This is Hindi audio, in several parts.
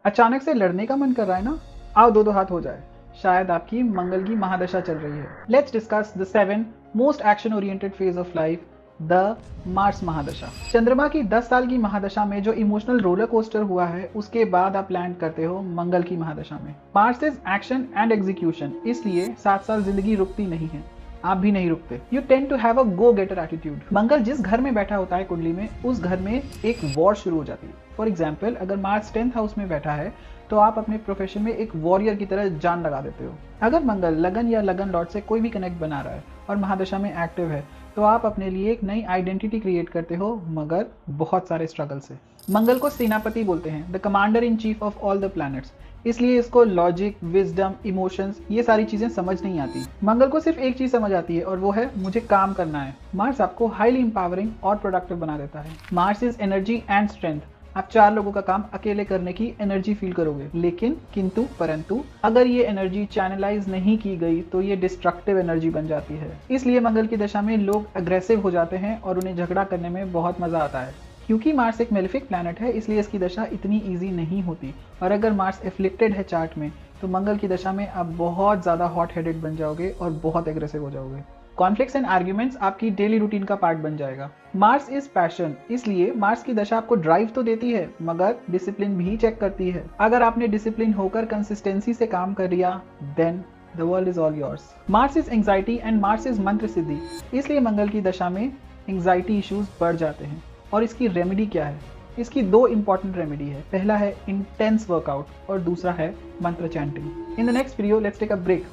अचानक से लड़ने का मन कर रहा है ना? आओ दो दो हाथ हो जाए। शायद आपकी मंगल की महादशा चल रही है। Let's discuss the 7 most action oriented phase of life, the Mars mahadasha. चंद्रमा की 10 साल की महादशा में जो इमोशनल रोलर कोस्टर हुआ है, उसके बाद आप लैंड करते हो मंगल की महादशा में। Mars is action and execution, इसलिए 7 साल जिंदगी रुकती नहीं है, आप भी नहीं रुकते। You tend to have a go getter attitude. मंगल जिस घर में बैठा होता है कुंडली में, उस घर में एक वॉर शुरू हो जाती है। फॉर एग्जाम्पल, अगर मार्स 10th हाउस में बैठा है तो आप अपने प्रोफेशन में एक वॉरियर की तरह जान लगा देते हो। अगर मंगल लगन या लगन लॉर्ड से कोई भी कनेक्ट बना रहा है और महादशा में एक्टिव है, तो आप अपने लिए एक नई आइडेंटिटी क्रिएट करते हो, मगर बहुत सारे स्ट्रगल से। मंगल को सेनापति बोलते हैं, the commander in chief of all the planets, इसलिए इसको लॉजिक, विजडम, इमोशंस, ये सारी चीजें समझ नहीं आती। मंगल को सिर्फ एक चीज समझ आती है और वो है मुझे काम करना है। मार्स आपको हाईली इंपावरिंग और प्रोडक्टिव बना देता है। Mars is energy and strength. आप 4 लोगों का काम अकेले करने की एनर्जी फील करोगे, लेकिन किंतु परंतु अगर ये एनर्जी चैनलाइज नहीं की गई तो ये डिस्ट्रक्टिव एनर्जी बन जाती है। इसलिए मंगल की दशा में लोग अग्रेसिव हो जाते हैं और उन्हें झगड़ा करने में बहुत मजा आता है। क्योंकि मार्स एक मेलेफिक प्लैनेट है, इसलिए इसकी दशा इतनी ईजी नहीं होती। और अगर मार्स एफ्लिक्टेड है चार्ट में, तो मंगल की दशा में आप बहुत ज़्यादा हॉट हेडेड बन जाओगे और बहुत एग्रेसिव हो जाओगे। कॉन्फ्लिक्ट्स एंड आर्ग्यूमेंट्स आपकी डेली रूटीन का पार्ट बन जाएगा। मार्स इज पैशन, इसलिए मार्स की दशा आपको ड्राइव तो देती है, मगर डिसिप्लिन भी चेक करती है। अगर आपने डिसिप्लिन होकर कंसिस्टेंसी से काम कर लिया, then the world is all yours. Mars is anxiety and Mars is mantra siddhi, इसलिए मंगल की दशा में एंग्जाइटी इश्यूज बढ़ जाते हैं। और इसकी रेमेडी क्या है? इसकी 2 इंपॉर्टेंट रेमेडी है। पहला है इंटेंस वर्कआउट और दूसरा है mantra chanting. In the next video let's take a break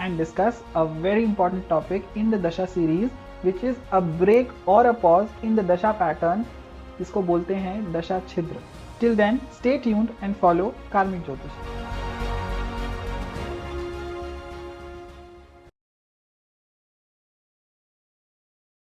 and discuss a very important topic in the Dasha series, which is a break or a pause in the Dasha pattern, जिसको बोलते हैं दशा छिद्र। Till then, stay tuned and follow Karmic Jyotish.